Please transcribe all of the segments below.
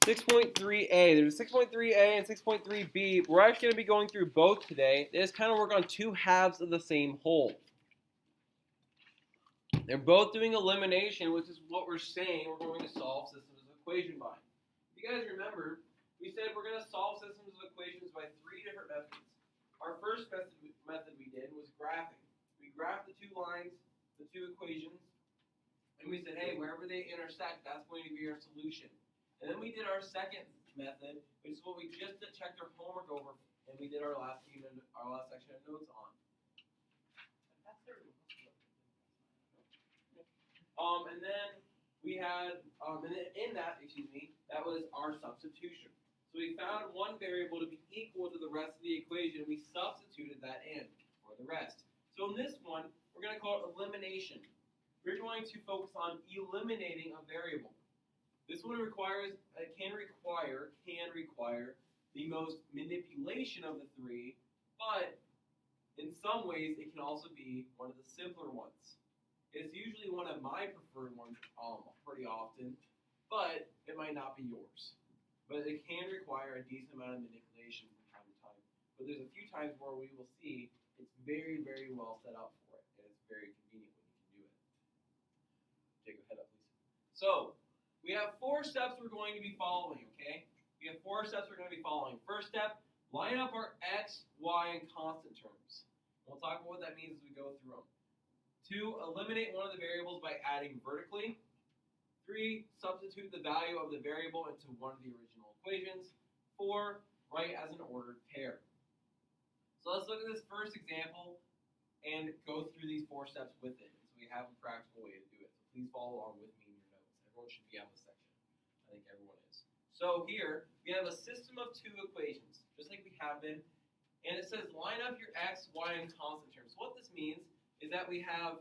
6.3a. There's 6.3a and 6.3b. We're actually going to be going through both today. They just kind of work on two halves of the same whole. They're both doing elimination, which is what we're saying we're going to solve systems of equation by. If you guys remember, we said we're going to solve systems of equations by three different methods. Our first method we did was graphing. We graphed the two lines, the two equations, and we said, hey, wherever they intersect, that's going to be our solution. And then we did our second method, which is what we just checked our homework over, and we did our last section of notes on. And then we had, that was our substitution. So we found one variable to be equal to the rest of the equation, and we substituted that in for the rest. So in this one, we're going to call it elimination. We're going to focus on eliminating a variable. This one can require the most manipulation of the three, but in some ways it can also be one of the simpler ones. It's usually one of my preferred ones pretty often, but it might not be yours. But it can require a decent amount of manipulation from time to time. But there's a few times where we will see it's very, very well set up for it, and it's very convenient when you can do it. Take your head up, please. So, we have 4 steps we're going to be following, okay? We have 4 steps we're going to be following. First step, line up our x, y, and constant terms. We'll talk about what that means as we go through them. 2, eliminate one of the variables by adding vertically. 3, substitute the value of the variable into one of the original equations. 4, write as an ordered pair. So let's look at this first example and go through these 4 steps with it. So we have a practical way to do it. So please follow along with me in your notes. Everyone should be on this section. I think everyone is. So here, we have a system of 2 equations, just like we have been. And it says line up your x, y, and constant terms. So what this means is that we have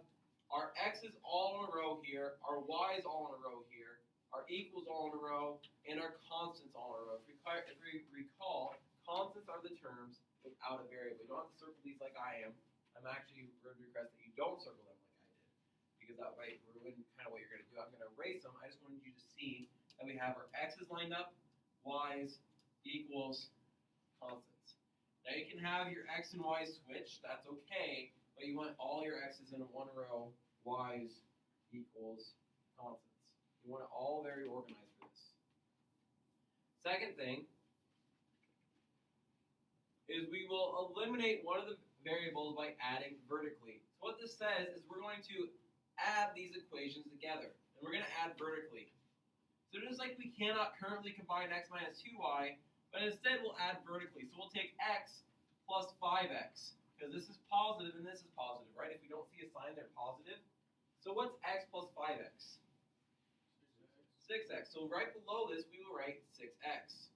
our x's all in a row here, our y's all in a row here, our equals all in a row, and our constants all in a row. If we recall, constants are the terms without a variable. You don't have to circle these like I am. I'm actually going to request that you don't circle them like I did, because that might ruin kind of what you're going to do. I'm going to erase them. I just wanted you to see that we have our x's lined up, y's equals constants. Now you can have your x and y switched. That's okay. But you want all your x's in one row, y's equals constants. You want it all very organized for this. Second thing is we will eliminate one of the variables by adding vertically. So what this says is we're going to add these equations together, and we're going to add vertically. So just like we cannot currently combine x minus 2y, but instead we'll add vertically. So we'll take x plus 5x. Because this is positive and this is positive, right? If we don't see a sign, they're positive. So what's x plus 5x? 6x. So right below this, we will write 6x.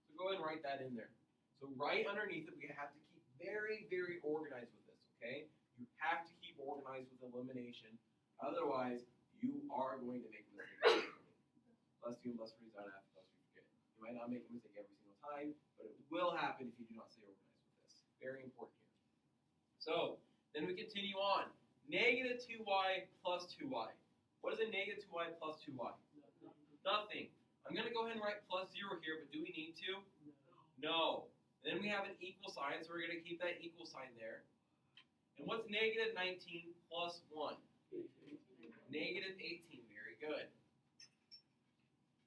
So go ahead and write that in there. So right underneath it, we have to keep very, very organized with this, okay? You have to keep organized with elimination. Otherwise, you are going to make a mistake. Lest you resign after, lest you forget. You might not make a mistake every single time, but it will happen if you do not stay organized with this. Very important here. So, then we continue on. Negative 2y plus 2y. What is a negative 2y plus 2y? Nothing. I'm going to go ahead and write plus 0 here, but do we need to? No. Then we have an equal sign, so we're going to keep that equal sign there. And what's negative 19 plus 1? Negative 18. Very good.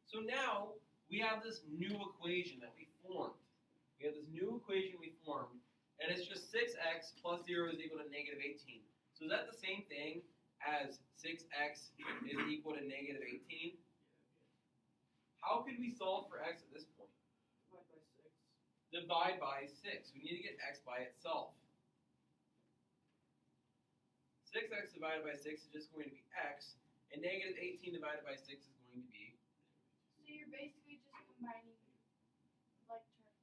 So now, we have this new equation that we formed. We have this new equation we formed, and it's just 6x plus 0 is equal to negative 18. So is that the same thing as 6x is equal to negative 18? How could we solve for x at this point? Divide by 6. We need to get x by itself. 6x divided by 6 is just going to be x, and negative 18 divided by 6 is going to be. So you're basically just combining like terms.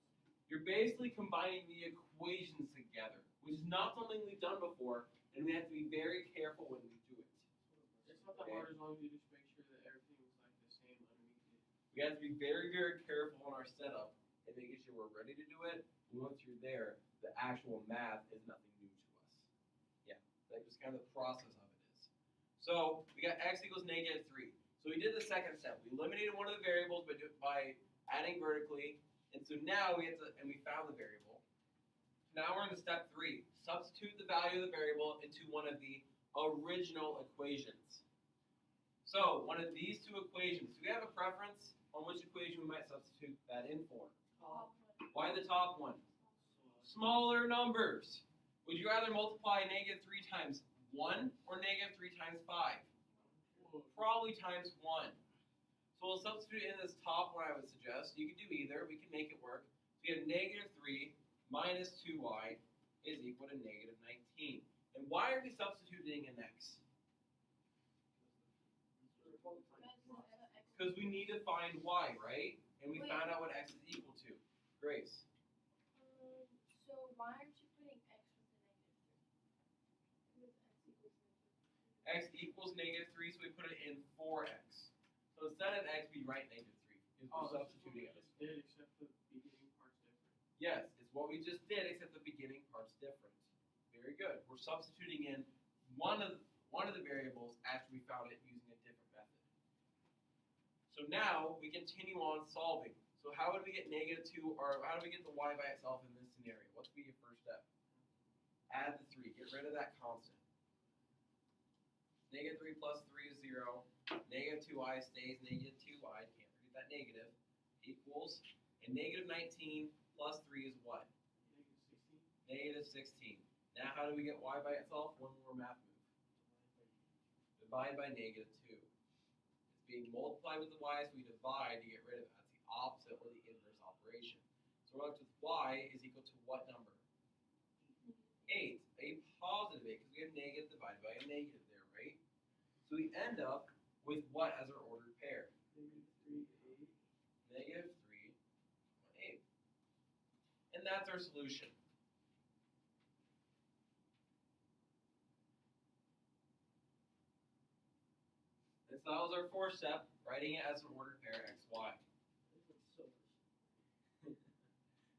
You're basically combining the equations together, which is not something we've done before, and we have to be very careful when we do it. It's not that hard as long as you just make sure that everything is like the same underneath it. We have to be very, very careful in our setup and making sure we're ready to do it. And once you're there, the actual math is nothing new to us. Yeah, that's just kind of the process of it is. So we got x equals negative 3. So So we did the second step. We eliminated one of the variables by adding vertically, and so now we found the variable. Now we're into step 3. Substitute the value of the variable into one of the original equations. So one of these two equations. Do we have a preference on which equation we might substitute that in for? Why the top one? Smaller numbers. Would you rather multiply -3 times 1 or -3 times 5? Probably times 1. So we'll substitute in this top one, I would suggest. You can do either. We can make it work. So we have -3 minus 2y is equal to -19. And why are we substituting in x? Because we need to find y, right? And we found out what x is equal to. Grace. So why aren't you putting x with the X equals -3, so we put it in 4x. So instead of x, we write -3. Because we're substituting it. Did, except the beginning part's different. Yes, it's what we just did, except the beginning part's different. Very good. We're substituting in one of the variables after we found it using a different method. So now we continue on solving. So how would we get -2, or how do we get the y by itself in this scenario? What's be your first step? Add the 3. Get rid of that constant. -3 plus 3 is 0. -2y stays -2y. Can't forget that negative. Equals. And -19 plus 3 is what? -16. Now how do we get y by itself? One more math move. Divide by -2. It's being multiplied with the y, so we divide to get rid of it. That's the opposite or the inverse operation. So we're left with y is equal to what number? 8. A positive 8, because we have negative divided by a negative there, right? So we end up with what as our ordered pair? -3, 8. -3, 8. And that's our solution. And so that was our fourth step, writing it as an ordered pair x, y.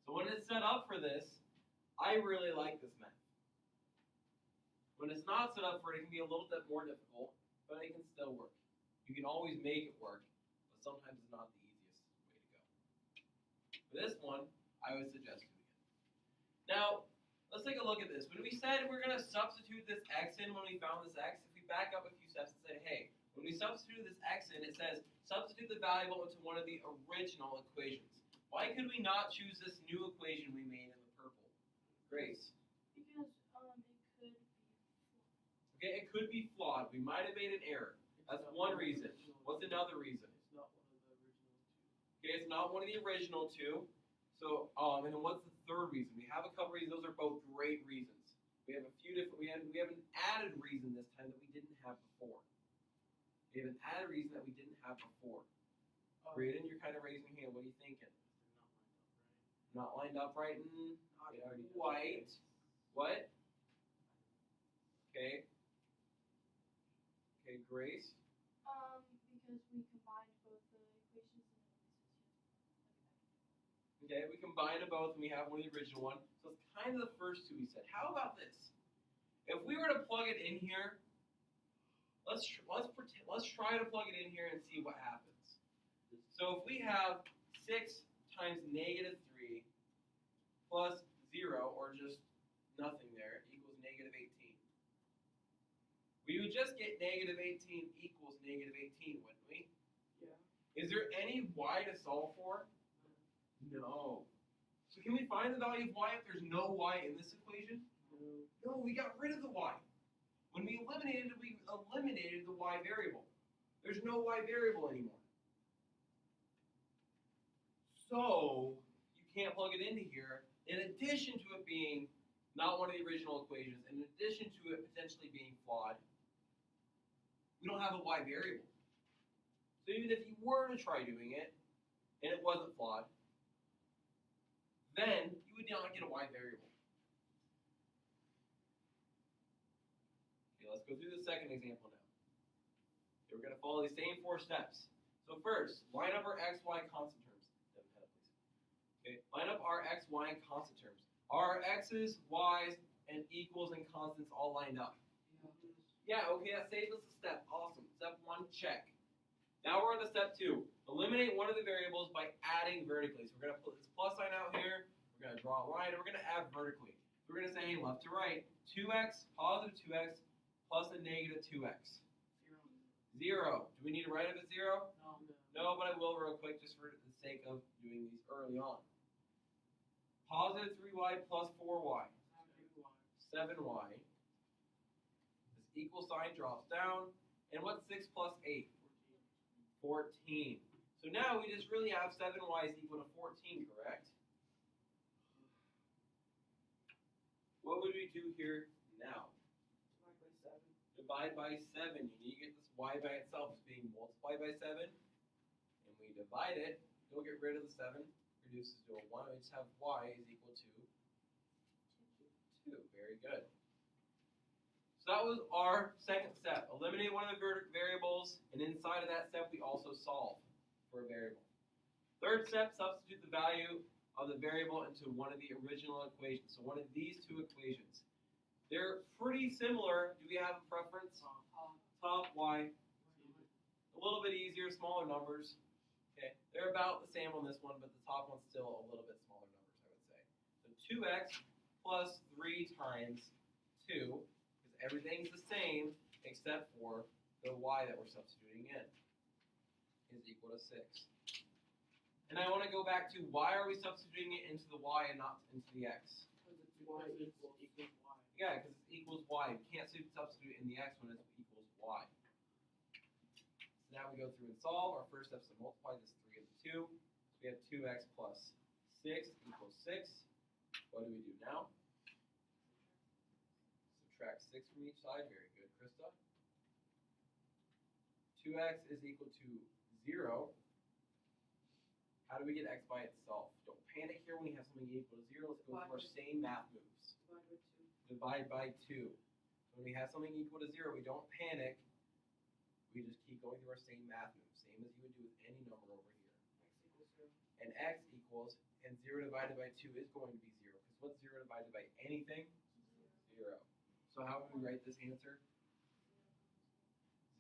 So when it's set up for this, I really like this method. When it's not set up for it, it can be a little bit more difficult, but it can still work. You can always make it work, but sometimes it's not the easiest way to go. For this one, I would suggest doing it. Now, let's take a look at this. When we said we're going to substitute this x in when we found this x, if we back up a few steps and say, hey, when we substitute this x in, it says substitute the variable into one of the original equations. Why could we not choose this new equation we made in the purple? Grace. Because it could be. Okay, it could be flawed. We might have made an error. That's one reason. What's another reason? It's not one of the original 2. Okay, it's not one of the original 2. So, and then what's the third reason? We have a couple reasons. Those are both great reasons. We have a few different. We have an added reason this time that we didn't have before. We have an added reason that we didn't have before. Braden, you're kind of raising your hand. What are you thinking? Not lined up right. Quite. What? Okay. Okay, Grace. Because we combined both the equations and Okay, we combined them both and we have one of the original one. So it's kind of the first two we said. How about this? If we were to plug it in here, let's try to plug it in here and see what happens. So if we have 6 times -3 plus 0, or just nothing there, equals -18. We would just get -18 equals -18, wouldn't we? Yeah. Is there any y to solve for? No. So can we find the value of y if there's no y in this equation? No, we got rid of the y. When we eliminated the y variable. There's no y variable anymore. So you can't plug it into here. In addition to it being not one of the original equations, in addition to it potentially being flawed, we don't have a y variable. So even if you were to try doing it, and it wasn't flawed, then you would not get a y variable. Okay, let's go through the second example now. Okay, we're going to follow the same 4 steps. So first, line up our x, y constant terms. Okay, line up our x, y, and constant terms. Are x's, y's, and equals and constants all lined up? Yeah, okay, that saves us a step. Awesome. Step 1, check. Now we're on to step 2. Eliminate one of the variables by adding vertically. So we're going to put this plus sign out here. We're going to draw a line, and we're going to add vertically. We're going to say, hey, left to right, 2x, positive 2x, plus a negative 2x. 0. Do we need to write it as 0? No, but I will real quick just for the sake of doing these early on. Positive 3y plus 4y. 7y. This equal sign drops down. And what's 6 plus 8? 14. So now we just really have 7y is equal to 14, correct? What would we do here now? Divide by 7. You need to get this y by itself as being multiplied by 7. And we divide it. Don't get rid of the 7. Reduces to a 1. We just have y is equal to 2. Very good. So that was our second step. Eliminate one of the variables, and inside of that step we also solve for a variable. Third step, substitute the value of the variable into one of the original equations. So one of these two equations. They're pretty similar. Do we have a preference? Top, y. A little bit easier, smaller numbers. Okay, they're about the same on this one, but the top one's still a little bit smaller numbers, I would say. So 2x plus 3 times 2, because everything's the same except for the y that we're substituting in, is equal to 6. And I want to go back to why are we substituting it into the y and not into the x? Because it's y equals y. Yeah, because it equals y. You can't substitute in the x when it equals y. So now we go through and solve. Our first step is to multiply this 3 and 2. So we have 2x plus 6 equals 6. What do we do now? Subtract 6 from each side. Very good, Krista. 2x is equal to 0. How do we get x by itself? Don't panic here when we have something equal to 0. Let's go through our same math moves. Divide by 2. So when we have something equal to 0, we don't panic. We just keep going through our same math moves, same as you would do with any number over here. And x equals, and 0 divided by 2 is going to be 0, because what's 0 divided by anything? 0. So how would we write this answer?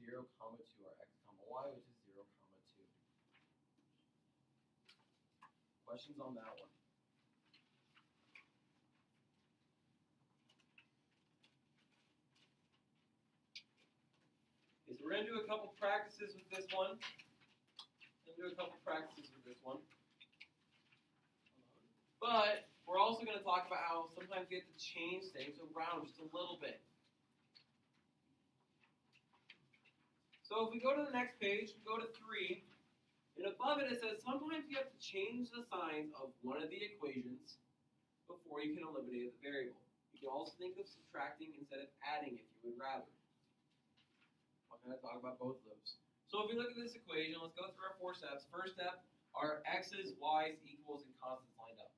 0, comma 2, or x, comma y, which is 0, comma 2. Questions on that one? Okay, so we're going to do a couple practices with this one. But we're also going to talk about how sometimes you have to change things around just a little bit. So if we go to the next page, we go to 3, and above it it says sometimes you have to change the signs of one of the equations before you can eliminate the variable. You can also think of subtracting instead of adding if you would rather. I'm going to talk about both of those. So if we look at this equation, let's go through our 4 steps. First step, are x's, y's, equals, and constants lined up?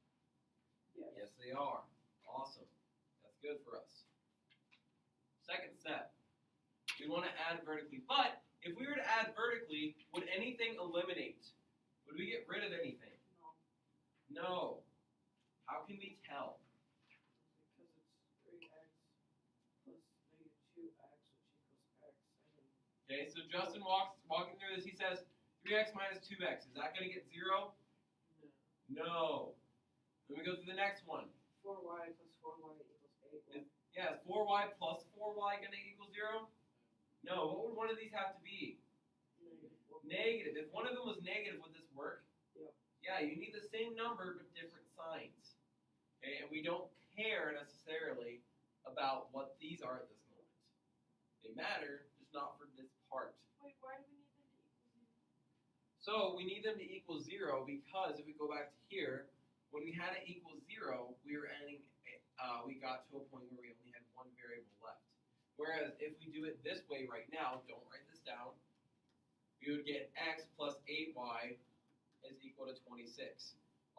Yes, they are. Awesome. That's good for us. Second step, we want to add vertically. But if we were to add vertically, would anything eliminate? Would we get rid of anything? No. How can we tell? Because it's 3x plus negative 2x, which equals x. Okay, so Justin walking through this. He says 3x minus 2x. Is that going to get 0? No. Then we go to the next one. 4y plus 4y equals 8. Yeah, is 4y plus 4y going to equal 0? No. What would one of these have to be? Negative. If one of them was negative, would this work? Yep. Yeah, you need the same number but different signs. Okay, and we don't care necessarily about what these are at this moment. They matter, just not for this part. Wait, why do we need them to equal 0? So we need them to equal 0 because if we go back to here, when we had it equal 0, we were adding. We got to a point where we only had one variable left. Whereas if we do it this way right now, don't write this down. We would get x plus 8y is equal to 26.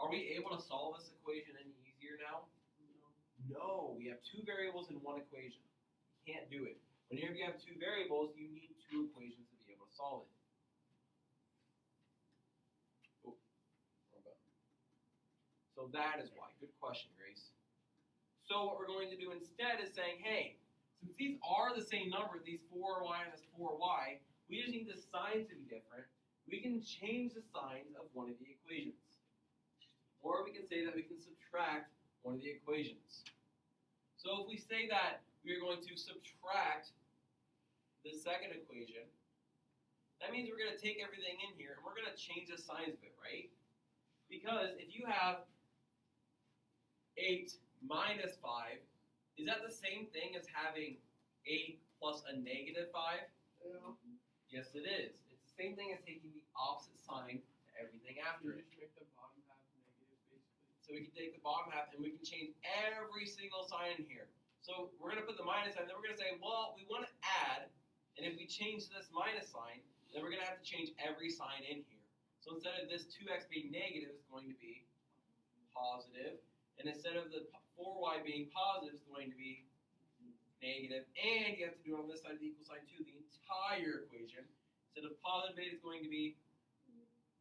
Are we able to solve this equation any easier now? No, we have 2 variables in one equation. You can't do it. Whenever you have 2 variables, you need 2 equations to be able to solve it. Oh, wrong button. So that is why. Good question, Grace. So what we're going to do instead is saying, hey, since these are the same number, these 4y minus 4y, we just need the signs to be different, we can change the signs of one of the equations. Or we can say that we can subtract one of the equations. So if we say that we are going to subtract the second equation, that means we're going to take everything in here and we're going to change the signs of it, right? Because if you have 8 minus 5, is that the same thing as having 8 plus a negative 5? Yeah. Yes, it is. It's the same thing as taking the opposite sign to everything after You it. just make the bottom half negative, basically. So we can take the bottom half and we can change every single sign in here. So we're going to put the minus sign, then we're going to say, well, we want to add, and if we change this minus sign, then we're going to have to change every sign in here. So instead of this 2x being negative, it's going to be positive, and instead of the 4y being positive, it's going to be negative, and you have to do it on this side of the equal sign too, the entire equation. Instead of positive 8, it's going to be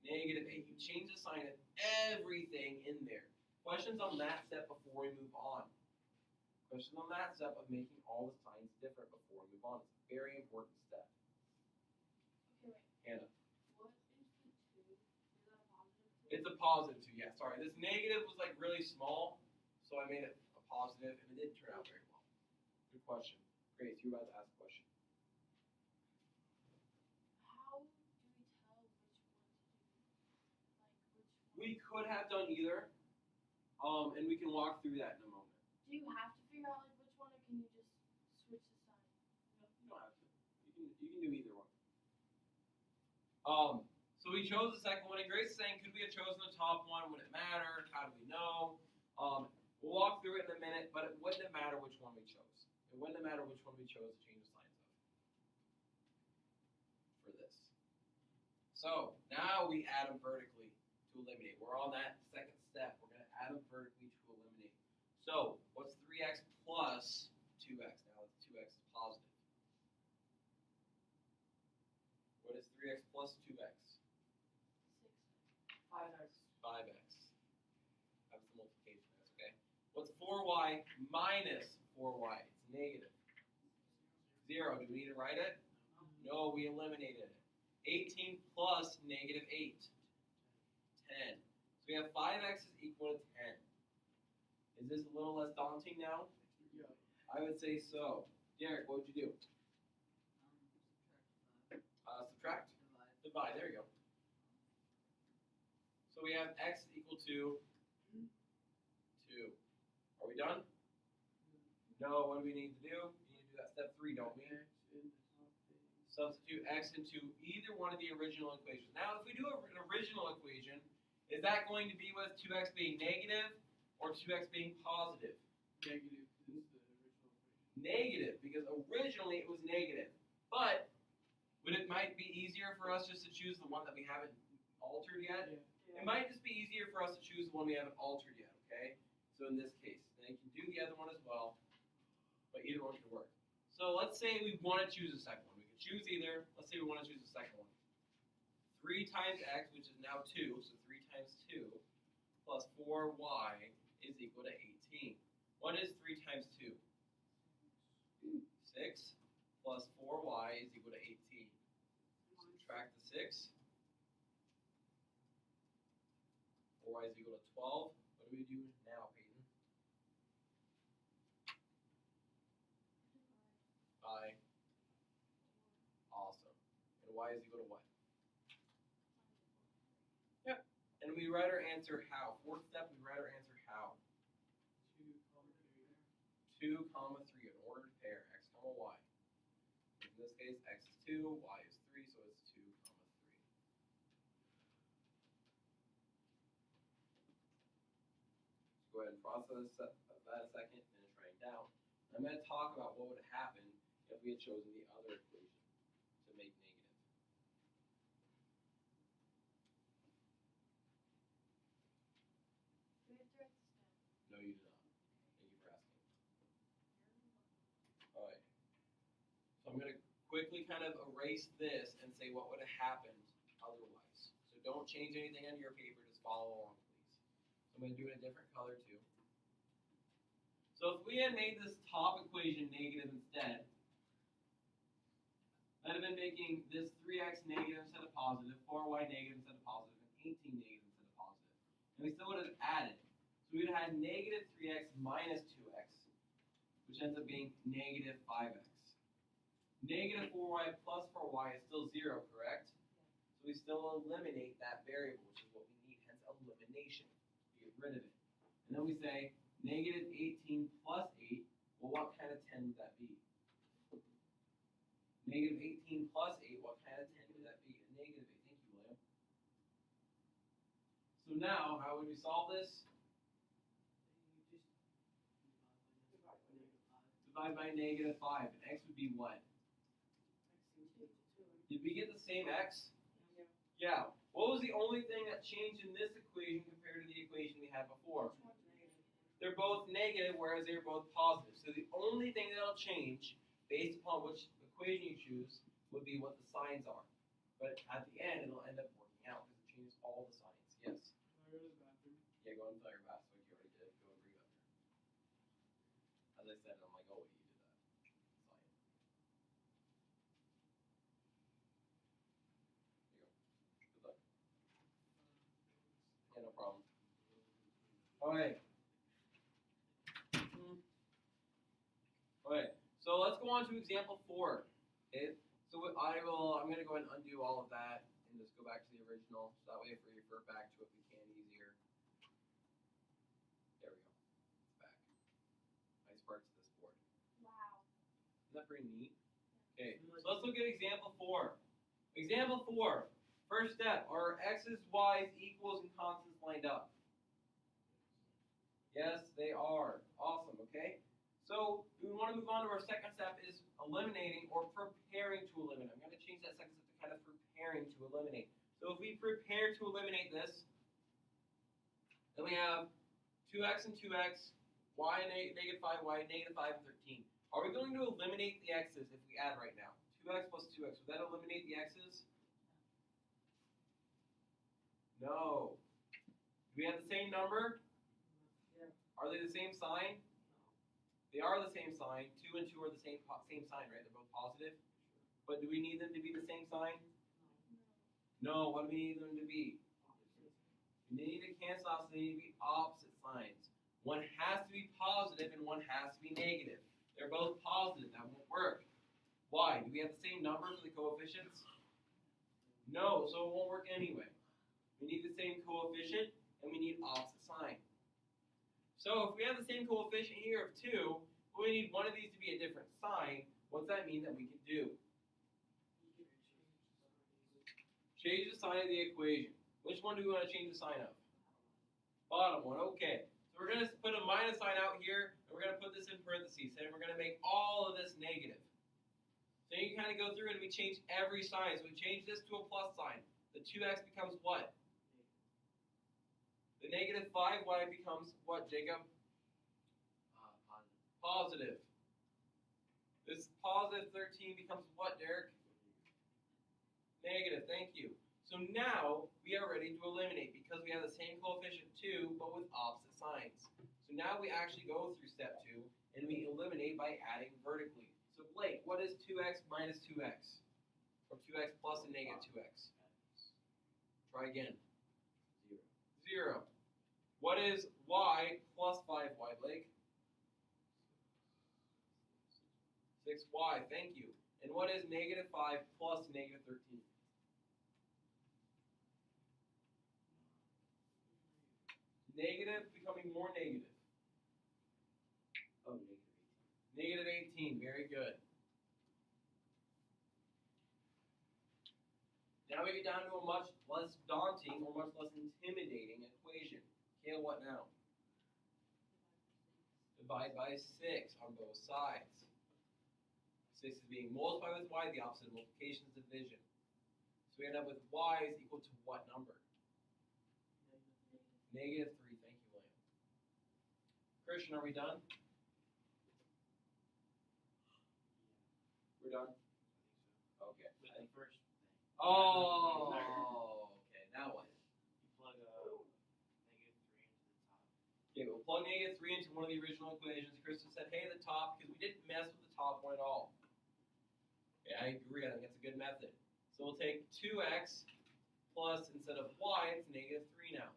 negative 8. You change the sign of everything in there. Questions on that step before we move on? Questions on that step of making all the signs different before we move on. It's a very important step. Okay, wait. Hannah. What is the 2? Is that a positive 2? It's a positive 2, yeah, sorry. This negative was like really small, so I made it a positive, and it didn't turn out very well. Good question. Grace, you were about to ask a question. How do we tell which one to do? Like, which one? We could have done either, and we can walk through that in a moment. Do you have to figure out like which one, or can you just switch the sign? No, you don't have to. You can do either one. So we chose the second one, and Grace is saying, could we have chosen the top one? Would it matter? How do we know? We'll walk through it in a minute, but it wouldn't matter which one we chose. It wouldn't matter which one we chose to change the signs of for this. So now we add them vertically to eliminate. We're on that second step. We're going to add them vertically to eliminate. So what's 3x plus 2x? Now it's 2x is positive. What is 3x plus 2x? 5x. 5x. That's the multiplication, that's okay. What's 4y minus 4y? It's negative. 0. Do we need to write it? No, we eliminated it. 18 plus negative 8. 10. So we have 5x is equal to 10. Is this a little less daunting now? Yeah. I would say so. Derek, what would you do? Subtract? Divide. There you go. So we have x equal to 2. Are we done? No, what do we need to do? We need to do that step 3, don't we? Substitute x into either one of the original equations. Now, if we do an original equation, is that going to be with 2x being negative or 2x being positive? Negative is the original equation. Negative, because originally it was negative. But it might be easier for us just to choose the one that we haven't altered yet? Yeah. It might just be easier for us to choose the one we haven't altered yet, okay? So in this case, then you can do the other one as well, but either one can work. So let's say we want to choose the second one. We can choose either. Let's say we want to choose the second one. 3 times x, which is now 2, so 3 times 2, plus 4y is equal to 18. What is 3 times 2? 6 plus 4y is equal to 18. Subtract the 6. 4y is equal to 12. What do we do now, Peyton? By. Awesome. And y is equal to what? Yep. And we write our answer how? Fourth step, we write our answer how? 2, 3, an ordered pair, x, y. In this case, x is 2, y is 3, so it's 2, 3. Go ahead and process that a second, finish writing down. I'm going to talk about what would have happened if we had chosen the other equation to make negative. Do we have to write this down? No, you do not. Thank you for asking. Alright. So I'm going to quickly kind of erase this and say what would have happened otherwise. So don't change anything on your paper, just follow along, please. So I'm going to do it in a different color too. So if we had made this top equation negative instead, That'd have been making this 3x negative instead of positive, 4y negative instead of positive, and 18 negative instead of positive. And we still would have added. So we would have had negative 3x minus 2x, which ends up being negative 5x. Negative 4y plus 4y is still 0, correct? So we still eliminate that variable, which is what we need, hence elimination. Get rid of it. And then we say negative 18 plus 8, well, what kind of 10 would that be? Negative 18 plus 8, what kind of 10 would that be? A negative 8. Thank you, William. So now, how would we solve this? You just Divide by negative 5. And x would be what? Did we get the same x? Yeah. What was the only thing that changed in this equation compared to the equation we had before? They're both negative, whereas they're both positive. So the only thing that'll change, based upon which equation you choose, would be what the signs are. But at the end, it'll end up working out because it changes all the signs. Yes? Can I go to the bathroom? Yeah, go and fill your bath like you already did. Go and bring it up there. As I said, I'm like, oh, wait, you did that. Sign. There you go. Good luck. Yeah, no problem. Alright. Okay, so let's go on to example 4. Okay, so I'm going to go ahead and undo all of that and just go back to the original, so that way if we refer back to it, we can easier. There we go. It's back. Nice parts of this board. Wow. Isn't that pretty neat? Okay, so let's look at example 4. Example 4. First step, are x's, y's, equals, and constants lined up? Yes, they are. Awesome, okay? So we want to move on to our second step is eliminating or preparing to eliminate. I'm going to change that second step to kind of preparing to eliminate. So if we prepare to eliminate this, then we have 2x and 2x, y and negative 5y, negative 5 and 13. Are we going to eliminate the x's if we add right now? 2x plus 2x, would that eliminate the x's? No. Do we have the same number? Yeah. Are they the same sign? They are the same sign. 2 and 2 are the same sign, right? They're both positive. But do we need them to be the same sign? No. What do we need them to be? They need to cancel out, so they need to be opposite signs. One has to be positive and one has to be negative. They're both positive. That won't work. Why? Do we have the same number for the coefficients? No, so it won't work anyway. We need the same coefficient and we need opposite sign. So if we have the same coefficient here of 2, but we need one of these to be a different sign, what's that mean that we can do? Change the sign of the equation. Which one do we want to change the sign of? Bottom one, okay. So we're going to put a minus sign out here, and we're going to put this in parentheses, and we're going to make all of this negative. So you can kind of go through and we change every sign. So we change this to a plus sign. The 2x becomes what? The negative 5y becomes what, Jacob? Positive. This positive 13 becomes what, Derek? Negative, thank you. So now we are ready to eliminate because we have the same coefficient 2 but with opposite signs. So now we actually go through step 2 and we eliminate by adding vertically. So Blake, what is 2x minus 2x? Or 2x plus a negative 2x? Try again. 0. What is y plus 5y, Blake? 6y, thank you. And what is negative 5 plus negative 13? Negative becoming more negative. Oh, negative 18. Negative 18, very good. Now we get down to a much less daunting or much less intimidating equation. Okay, what now? Divide by 6 on both sides. 6 is being multiplied with y, the opposite of multiplication is division. So we end up with y is equal to what number? Negative 3, thank you, William. Christian, are we done? We're done? Okay. With the first thing. Oh, okay, now what? You plug a -3 into the top. Okay, we'll plug -3 into one of the original equations. Kristen said, hey, the top, because we didn't mess with the top one at all. Okay, I agree. I think that's a good method. So we'll take 2x plus, instead of y, it's negative 3 now.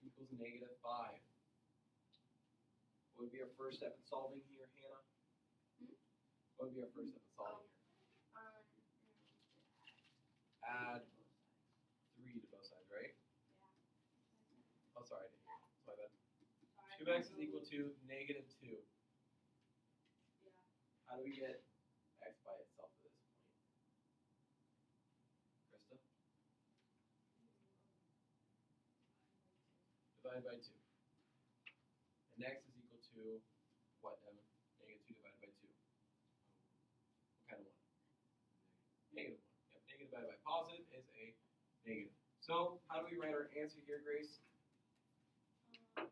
Equals negative 5. What would be our first step in solving here, Hannah? What would be our first step in solving here? Add 3 to both sides, right? Oh, sorry, I didn't hear. That's my bad. 2x is equal to negative 2. How do we get x by itself at this point? Krista? Divided by 2. And x is equal to what, Devin? Negative 2 divided by 2. What kind of 1? Negative 1. Yep, negative divided by positive is a negative. So, how do we write our answer here, Grace? -1,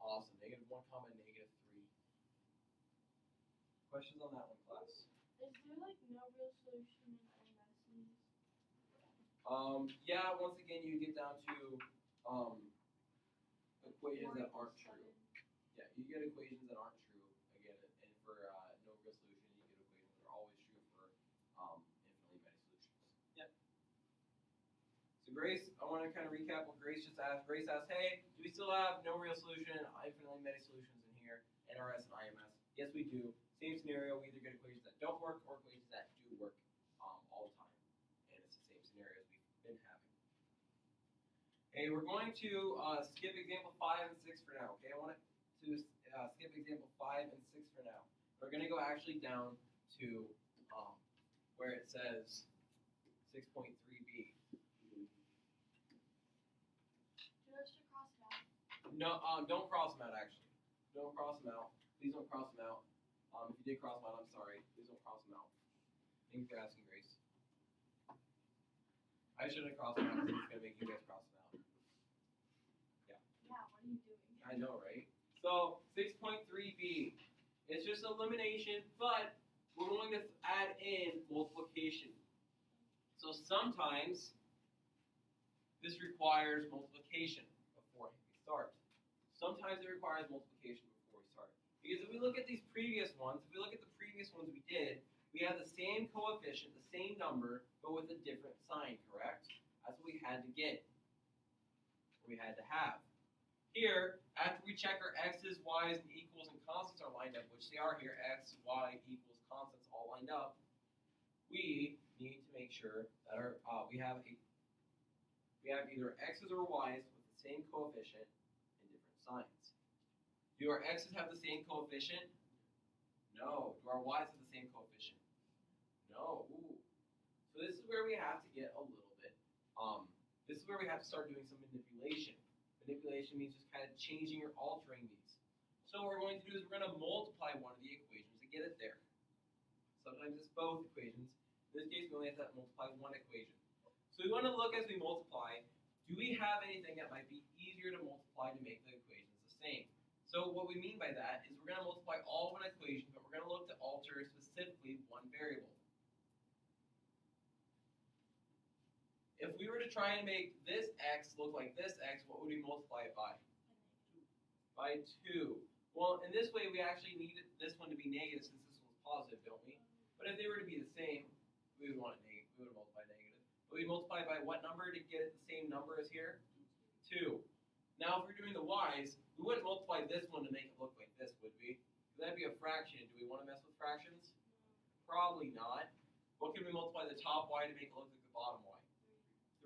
Awesome. Negative 1 comma negative 3. Questions on that one, class? Is there like no real solution in medicines? Yeah, once again, you get down to equations that aren't true. Yeah, you get equations that aren't true. Again, and for no real solution, you get equations that are always true for infinitely many solutions. Yep. So Grace, I want to kind of recap what Grace just asked. Grace asked, hey, do we still have no real solution, infinitely many solutions in here, NRS and IMS? Yes, we do. Same scenario, we either get equations that don't work or equations that do work all the time. And it's the same scenario as we've been having. Okay, we're going to skip example 5 and 6 for now. Okay, I want to skip example 5 and 6 for now. We're going to go actually down to where it says 6.3b. Do I have to cross it out? No, don't cross them out actually. Don't cross them out. Please don't cross them out. If you did cross them out, I'm sorry. Please don't cross them out. Thank you for asking, Grace. I shouldn't have crossed them out because it's going to make you guys cross them out. Yeah, what are you doing? I know, right? So, 6.3b. It's just elimination, but we're going to add in multiplication. So sometimes this requires multiplication before we start. Sometimes it requires multiplication before we start. Because if we look at these previous ones, we did, we have the same coefficient, the same number, but with a different sign, correct? That's what we had to get. We had to have. Here, after we check our x's, y's, and equals and constants are lined up, which they are here, x, y, equals, constants all lined up, we need to make sure that our we have either x's or y's with the same coefficient and different signs. Do our x's have the same coefficient? No. Do our y's have the same coefficient? No. Ooh. So this is where we have to get a little bit. This is where we have to start doing some manipulation. Manipulation means just kind of changing or altering these. So what we're going to do is we're going to multiply one of the equations to get it there. Sometimes it's both equations. In this case, we only have to multiply one equation. So we want to look as we multiply, do we have anything that might be easier to multiply to make the equations the same? So what we mean by that is we're going to multiply all of an equation, but we're going to look to alter specifically one variable. If we were to try and make this x look like this x, what would we multiply it by? By 2. Well, in this way, we actually need this one to be negative since this one's positive, don't we? But if they were to be the same, we would want it negative. We would multiply negative. But we multiply by what number to get it the same number as here? 2. Now, if we're doing the y's, we wouldn't multiply this one to make it look like this, would we? Because that'd be a fraction. Do we want to mess with fractions? Probably not. What can we multiply the top y to make it look like the bottom y?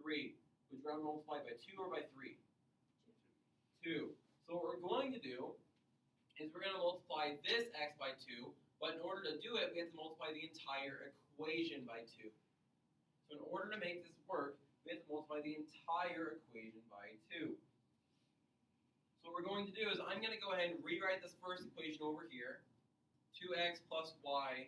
3. Would you rather multiply by 2 or by 3? 2. So what we're going to do is we're going to multiply this x by 2, but in order to do it, we have to multiply the entire equation by 2. So in order to make this work, we have to multiply the entire equation by 2. So what we're going to do is I'm going to go ahead and rewrite this first equation over here. 2x plus y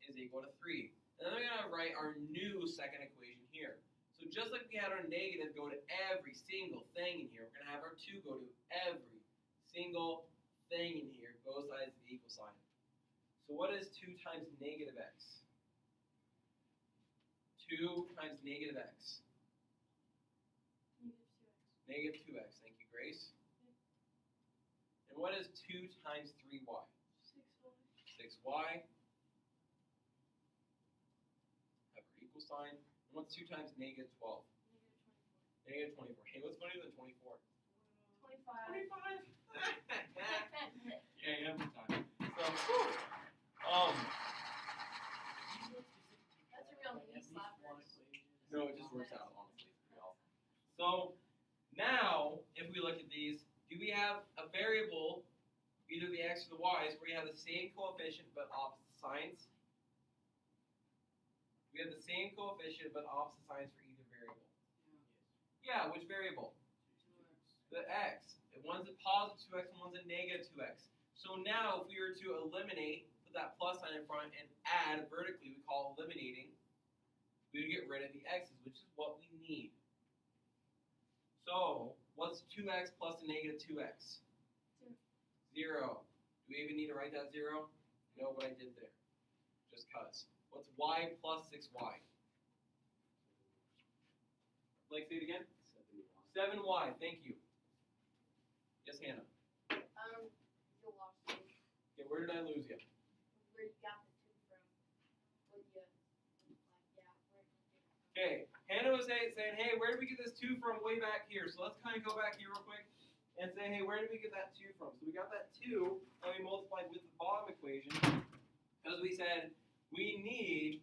is equal to 3. And then I'm going to write our new second equation here. So just like we had our negative go to every single thing in here, we're going to have our 2 go to every single thing in here, both sides of the equal sign. So what is 2 times negative x? 2 times negative x. -2x. Negative 2x. Thank you, Grace. And what is 2 times 3y? 6y. y. Have our equal sign. And what's 2 times negative 12? Negative 24. Hey, what's funnier than 24? 25. 25. Yeah, every time. So, That's a real knee slapper. no, it just works out, honestly. Pretty awesome. So, now, if we look at these, do we have a variable, either the x or the y's, where you have the same coefficient but opposite signs? We have the same coefficient but opposite signs for either variable. Yeah, which variable? The x. One's a positive 2x and one's a negative 2x. So now if we were to eliminate, put that plus sign in front and add vertically, we call eliminating, we would get rid of the x's, which is what we need. So what's 2x plus a negative 2x? 0. Do we even need to write that 0? No, but I did there. Just cuz. What's y plus 6y? Blake, say it again. 7y. Thank you. Yes, Hannah. You lost me. Okay, where did I lose you? Where you got the 2 from? Where you, yeah, where Okay, Hannah was saying, hey, where did we get this 2 from way back here? So let's kind of go back here real quick and say, hey, where did we get that 2 from? So we got that 2 and we multiplied with the bottom equation because we said we need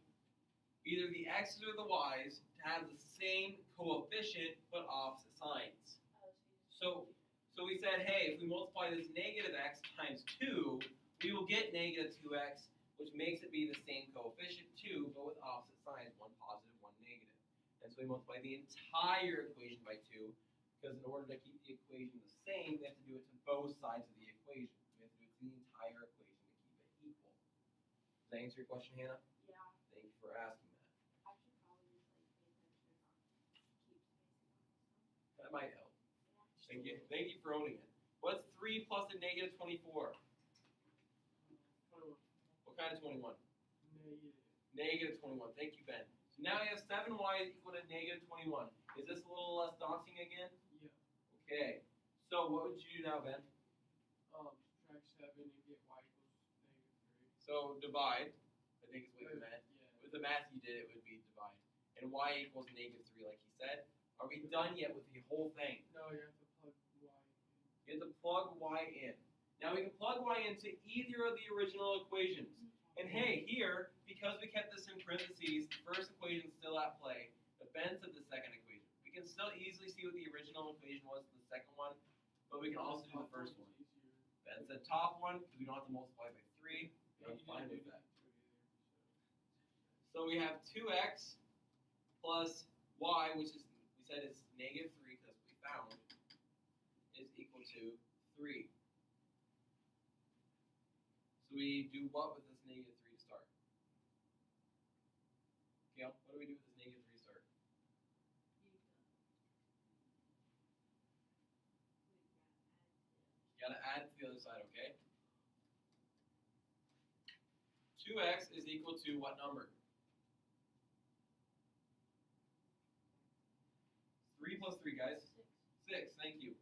either the x's or the y's to have the same coefficient but opposite signs. So we said, hey, if we multiply this negative x times 2, we will get negative 2x, which makes it be the same coefficient 2, but with opposite signs, one positive, one negative. And so we multiply the entire equation by 2, because in order to keep the equation the same, we have to do it to both sides of the equation. We have to do it to the entire equation to keep it equal. Does that answer your question, Hannah? Yeah. Thank you for asking that. I should probably just pay attention on keep spacing. That might help. Thank you. Thank you for owning it. What's 3 plus a negative 24? 21. What kind of 21? Negative. Negative 21. Thank you, Ben. So now we have 7y is equal to negative 21. Is this a little less daunting again? Yeah. Okay. So what would you do now, Ben? Subtract 7 and get y equals -3. So divide. I think is what you meant. Yeah. With the math you did, it would be divide. And y equals negative 3, like he said. Are we done yet with the whole thing? No, you have to plug y in. You have to plug y in. Now we can plug y into either of the original equations. And hey, here, because we kept this in parentheses, the first equation is still at play, but Ben said the second equation. We can still easily see what the original equation was for the second one, but we can also do the first one. Ben said top one, because we don't have to multiply by 3. I'm fine with that. So we have 2x plus y, which is, we said is negative 3 because we found, is equal to 3. So we do what with this negative 3 to start? Gail, what do we do with this negative 3 to start? You gotta add to the other side, okay? 2x is equal to what number? 3 plus 3, guys. 6, thank you.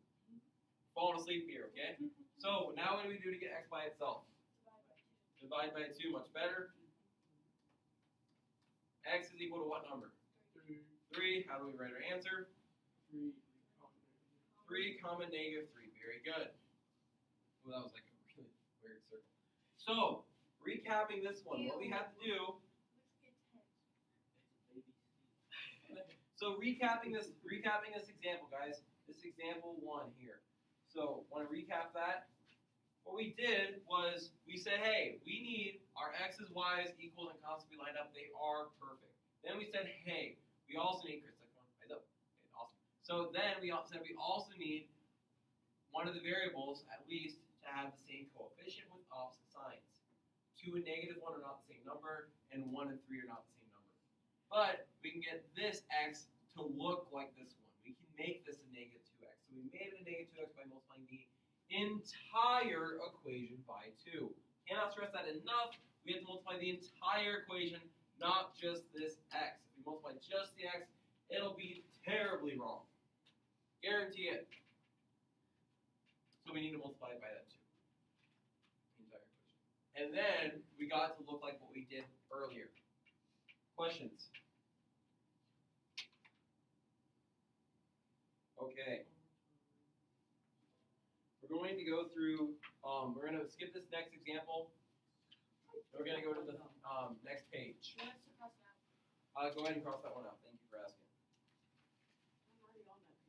Falling asleep here, okay? So now what do we do to get x by itself? Divide by 2, much better. X is equal to what number? 3. How do we write our answer? 3. 3 comma negative 3. Very good. Well, that was like a really weird circle. So, recapping this one, what we have to do. So recapping this example, guys. This example 1 here. So, want to recap that? What we did was we said, hey, we need our x's, y's, equals, and constants to be lined up. They are perfect. Then we said, hey, we also need Chris. Okay, awesome. So then we said we also need one of the variables at least to have the same coefficient with opposite signs. 2 and negative 1 are not the same number, and 1 and 3 are not the same number. But we can get this x to look like this one. We can make this a negative 2x. So we made it a negative 2x by multiplying the entire equation by 2. Cannot stress that enough. We have to multiply the entire equation, not just this x. If we multiply just the x, it'll be terribly wrong. Guarantee it. So we need to multiply it by that 2. The entire equation. And then we we got it to look like what we did earlier. Questions? Okay. We're going to go through, we're going to skip this next example. And we're going to go to the next page. What's the cross out? Go ahead and cross that one out. Thank you for asking. I'm already on that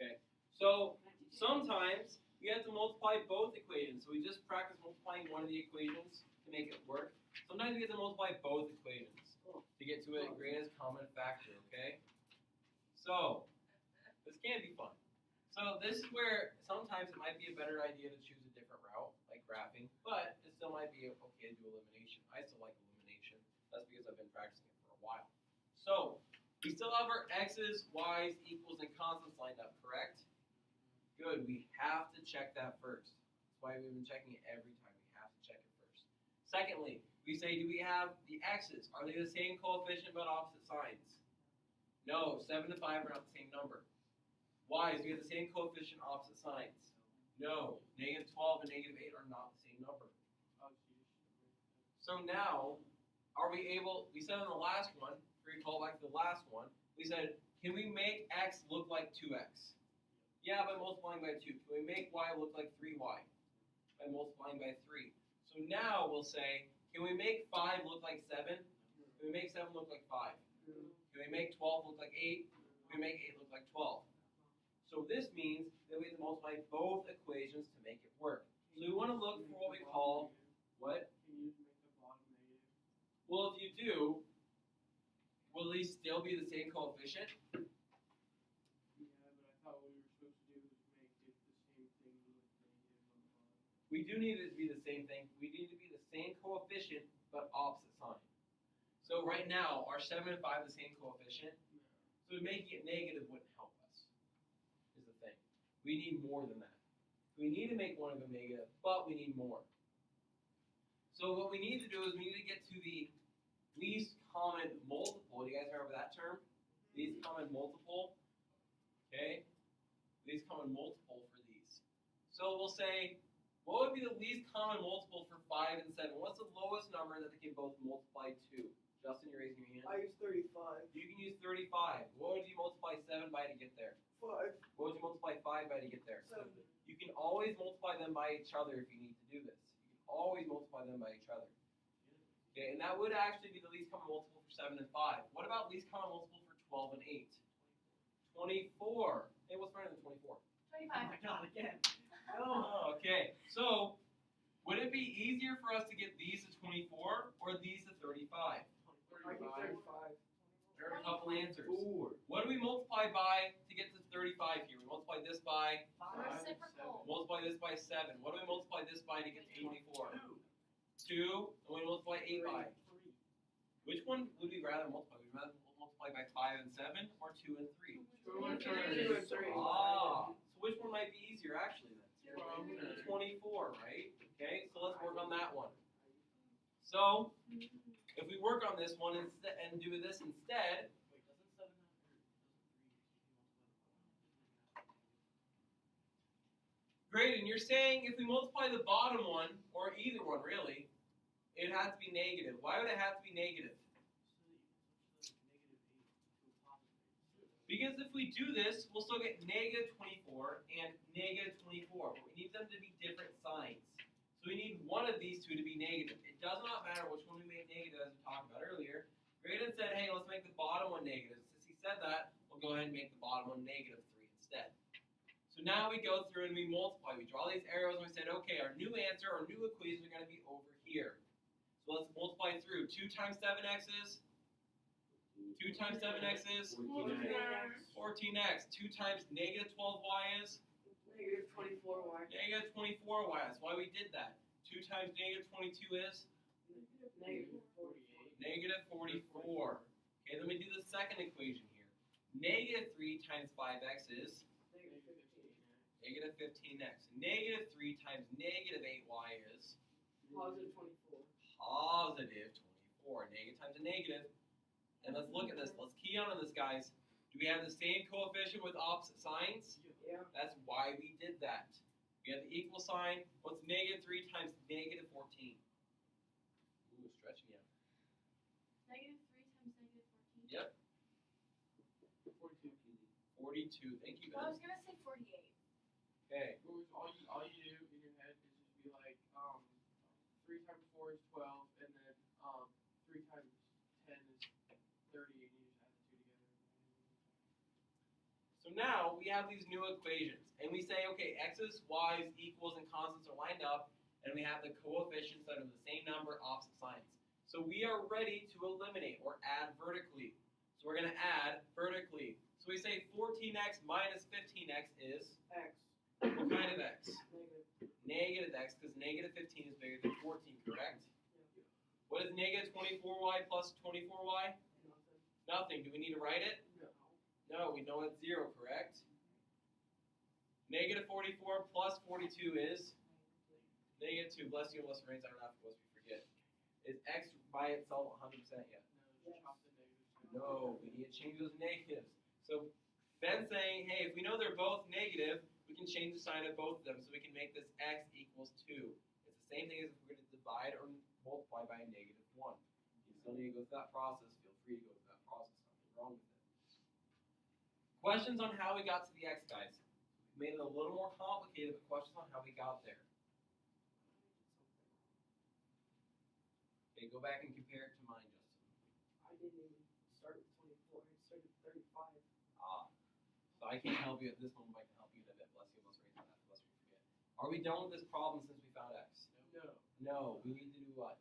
page. So sometimes we have to multiply both equations. So we just practice multiplying one of the equations to make it work. Sometimes we have to multiply both equations to get to a greatest common factor, okay? So this can be fun. So this is where sometimes it might be a better idea to choose a different route, like graphing, but it still might be okay to do elimination. I still like elimination. That's because I've been practicing it for a while. So we still have our x's, y's, equals, and constants lined up, correct? Good. We have to check that first. That's why we've been checking it every time. We have to check it first. Secondly, we say, do we have the x's? Are they the same coefficient but opposite signs? No, 7 and 5 are not the same number. Y's, we have the same coefficient, opposite signs. No, negative 12 and negative 8 are not the same number. So now, are we able, we said on the last one, recall back to the last one, we said, can we make x look like 2x? Yeah, by multiplying by 2. Can we make y look like 3y? By multiplying by 3. So now we'll say, can we make 5 look like 7? Can we make 7 look like 5? Can we make 12 look like 8? Can we make 8 look like 12? So this means that we have to multiply both equations to make it work. So we want to look for what we call, what? Can you make the bottom negative? Well, if you do, will these still be the same coefficient? Yeah, but I thought what we were supposed to do was make it the same thing with negative on the bottom. We do need it to be the same thing. We need to be the same coefficient, but opposite sign. So right now, are 7 and 5 the same coefficient? So making it negative wouldn't help us, is the thing. We need more than that. We need to make one of them negative, but we need more. So what we need to do is we need to get to the least common multiple. Do you guys remember that term? Least common multiple. Okay? Least common multiple for these. So we'll say, what would be the least common multiple for 5 and 7? What's the lowest number that they can both multiply to? Justin, you're raising your hand. I use 35. You can use 35. What would you multiply 7 by to get there? 5. What would you multiply 5 by to get there? 7. You can always multiply them by each other if you need to do this. You can always multiply them by each other. Okay, and that would actually be the least common multiple for 7 and 5. What about least common multiple for 12 and 8? 24. Hey, what's better than 24? 25. God, again. Oh, okay. So, would it be easier for us to get these to 24 or these to 35? I get 35. There are a couple answers. What do we multiply by to get to 35 here? We multiply this by, Reciprocal. multiply this by 7. What do we multiply this by to get to 24? 2. And we multiply 8 by. Which one would we rather multiply? Would we rather multiply by 5 and 7 or 2 and 3? 2 and 3. Ah, so which one might be easier actually then? 24. 24, right? Okay, so let's work on that one. So, if we work on this one instead and do this instead, great, and you're saying if we multiply the bottom one, or either one really, it has to be negative. Why would it have to be negative? Because if we do this, we'll still get negative 24 and negative 24, but we need them to be different signs. So we need one of these two to be negative. It does not matter which one we made negative, as we talked about earlier. Graydon said, hey, let's make the bottom one negative. Since he said that, we'll go ahead and make the bottom one negative 3 instead. So now we go through and we multiply. We draw these arrows and we said, okay, our new answer, our new equations are going to be over here. So let's multiply through. 2 times 7x's. 2 times 7x's. 14x. 2 times negative 12y is. Negative 24y. Negative 24y. That's why we did that. 2 times negative 22 is. Negative 48. Negative 44. Okay, let me do the second equation here. Negative 3 times 5x is. Negative 15. Negative 15x. Negative 3 times negative 8y is. Positive 24. Positive 24. Negative times a negative. And let's look at this. Let's key on this, guys. Do we have the same coefficient with opposite signs? Yeah. That's why we did that. We have the equal sign. What's negative 3 times negative 14? 42. Thank you, Well, I Ben. was gonna say 48. Okay. All you do in your head is just be like, 3 times 4 is 12, and then 3 times 10 is 30, and you just add the two together. So now we have these new equations, and we say, okay, x's, y's, equals, and constants are lined up, and we have the coefficients that are the same number, opposite signs. So we are ready to eliminate or add vertically. So we're going to add vertically. So we say 14x minus 15x is X. what kind of x? Negative. Negative x, because negative 15 is bigger than 14, correct? What is negative 24y plus 24y? Nothing. Do we need to write it? No. No, we know it's 0, correct? Negative 44 plus 42 is negative 2. Bless you, unless it rains on enough, unless we forget. Is x by itself 100% yet? No, just chop the negatives. No, we need to change those negatives. So Ben's saying, hey, if we know they're both negative, we can change the sign of both of them so we can make this x equals 2. It's the same thing as if we're going to divide or multiply by a negative 1. You still need to go through that process. Feel free to go through that process. Nothing wrong with it. Questions on how we got to the x, guys? We made it a little more complicated, but questions on how we got there. Okay, go back and compare it to mine, Justin. I didn't even start with 24. I started with 35. So I can't help you at this moment, but I can help you in a bit. Bless you, let's raise that, lest we forget. Are we done with this problem since we found x? No. No, we need to do what?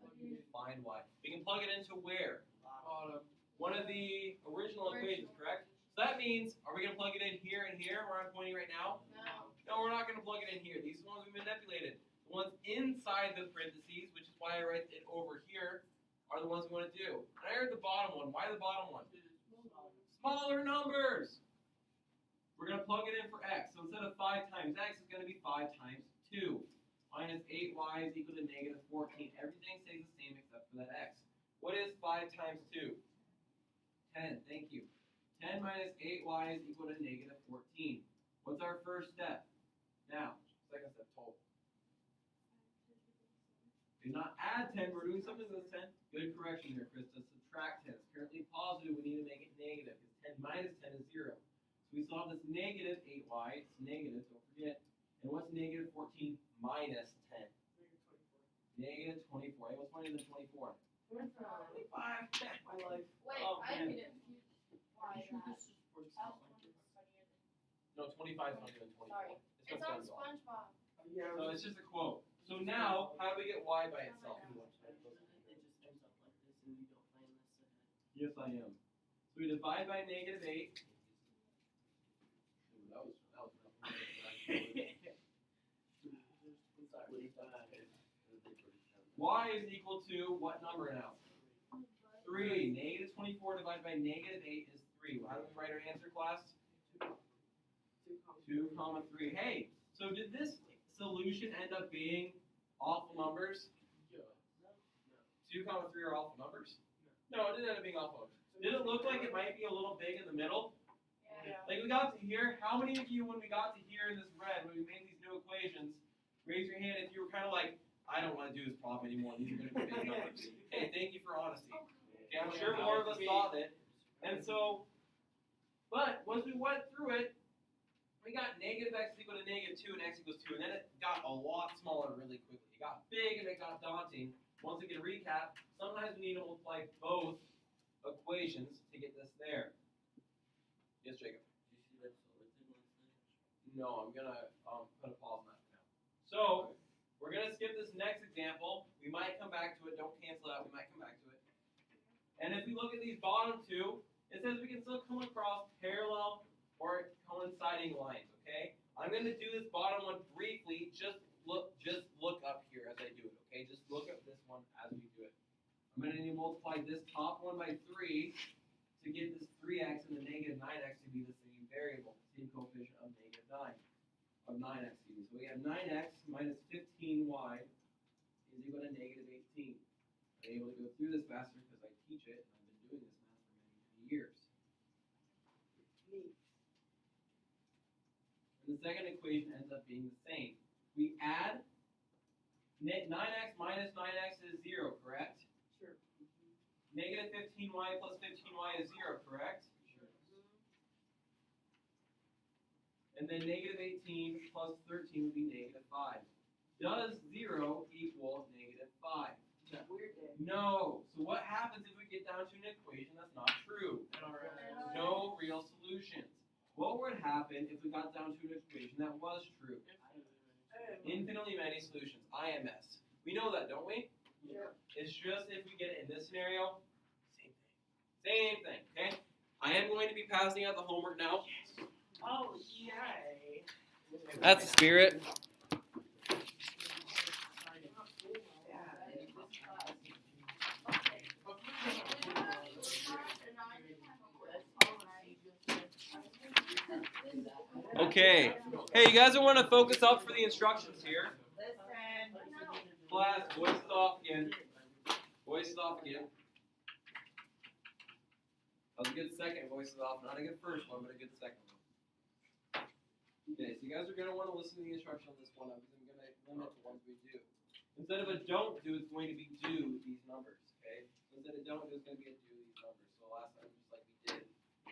Plug it in. Find y. We can plug it into where? Bottom. One of the original equations, correct? So that means, are we going to plug it in here and here, where I'm pointing right now? No. No, we're not going to plug it in here. These are the ones we manipulated. The ones inside the parentheses, which is why I write it over here, are the ones we want to do. And I heard the bottom one. Why the bottom one? Smaller numbers. We're going to plug it in for x. So instead of 5 times x, it's going to be 5 times 2. Minus 8y is equal to negative 14. Everything stays the same except for that x. What is 5 times 2? 10. Thank you. 10 minus 8y is equal to negative 14. What's our first step? Now, second step, total. Do not add 10. We're doing something with 10. Good correction here, Krista. Subtract 10. It's currently positive. We need to make it negative because 10 minus 10 is 0. So we saw this negative 8y. It's negative. Don't forget. And what's negative 14 minus 10? Negative 24. Hey, what's funnier than 24? 25. My life. Wait, Oh, I'm man. confused. Why that? No, 25 is funnier than 24. Sorry. It's It's not on SpongeBob. SpongeBob. Yeah. So it's just a quote. So now, how do we get y by itself? It just ends up like this, and you don't plan this ahead. Yes, I am. So we divide by negative 8. Ooh, that was y is equal to what number now? 3. Negative 24 divided by negative 8 is 3. How do we write our answer, class? 2 comma 3. Hey, so did this solution end up being awful numbers? Yeah. 2 comma 3 are awful numbers? No, it didn't end up being awful numbers. Did it look like it might be a little big in the middle? Yeah. Like we got to here, how many of you, when we got to here in this red, when we made these new equations, raise your hand if you were kind of like, I don't want to do this problem anymore. These are going to be big numbers. Hey, thank you for honesty. Okay, I'm sure more of us thought it. And so, but once we went through it, we got negative x is equal to negative 2 and x equals 2. And then it got a lot smaller really quickly. It got big and it got daunting. Once we get a recap, sometimes we need to multiply both equations to get this there. Yes, Jacob? No, I'm going to put a pause on that for now. So, we're going to skip this next example. We might come back to it. Don't cancel out. We might come back to it. And if we look at these bottom two, it says we can still come across parallel or coinciding lines, okay? I'm going to do this bottom one briefly. Just look up here as I do it, okay? Just look at this one as we do it. I'm going to need to multiply this top one by 3 to get this 3x and the negative 9x to be the same variable, same coefficient of negative 9. Of 9x, excuse me. So we have 9x minus 15y is equal to negative 18. I'm able to go through this faster because I teach it, and I've been doing this math for many, many years. And the second equation ends up being the same. We add 9x minus 9x is 0, correct? Sure. Negative 15y plus 15y is 0, correct? Sure. And then negative 18 plus 13 would be negative 5. Does 0 equal negative 5? Weird day. No. So what happens if we get down to an equation that's not true? No real solutions. What would happen if we got down to an equation that was true? Infinitely many solutions, IMS. We know that, don't we? Yeah. It's just if we get it in this scenario, same thing, okay? I am going to be passing out the homework now. Oh, yay. That's the spirit. Okay. Hey, you guys want to focus up for the instructions here? Class, voices off again. Voices off again. That was a good second voices off. Not a good first one, but a good second one. Okay, so you guys are going to want to listen to the instruction on this one because I'm going to limit the ones we do. Instead of a don't do, it's going to be do these numbers, okay? So instead of don't do, it's going to be a do these numbers. So last time, just like we did,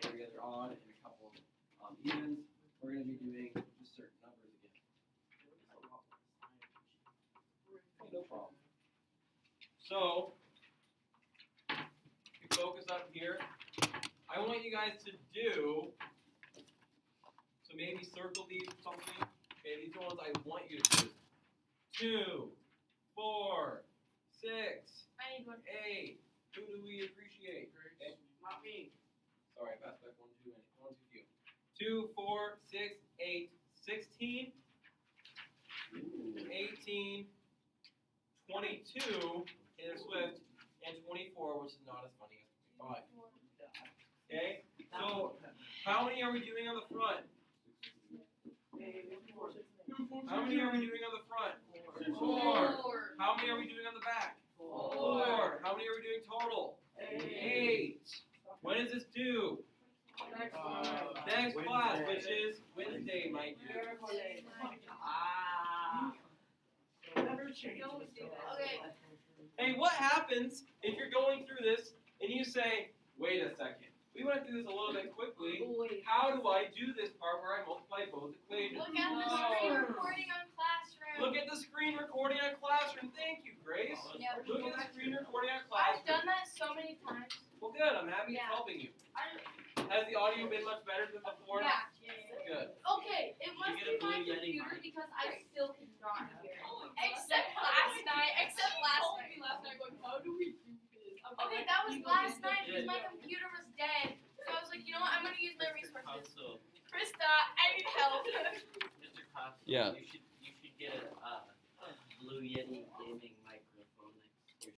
every other odd and a couple of evens, we're going to be doing just certain numbers again. Okay, no problem. So, you focus up here. I want you guys to do, so maybe circle these or something. Okay, these are ones I want you to do. 2, 4, 6, I need one. 8. Who do we appreciate? Okay. Not me. Sorry, I passed back one too few. 2, 4, 6, 8, 16, 18, 22, Taylor Swift, and 24, which is not as funny as 5. Okay? So, how many are we doing on the front? How many are we doing on the front? 4. How many are we doing on the back? 4. How many are we doing total? 8. When is this due? Next class, which is Wednesday, my dear. Never change. Okay. Hey, what happens if you're going through this and you say, wait a second, we went through this a little bit quickly. How do I do this part where I multiply both equations? Look at the screen recording on Classroom. Look at the screen recording on Classroom. Thank you, Grace. Yep. Look at the screen recording on I've Classroom. done that so many times. Well, good. I'm happy it's Yeah. helping you. I, Has the audio been much better than before? yeah. Good. Okay, it must get be a my Blue Yeti computer mic? because I still cannot hear it. Except last night. Okay, that was last night because my computer was dead. So I was like, you know what? I'm gonna use my resources. Council, Krista, I need help. Mr. Cox, Yeah. you should get a Blue Yeti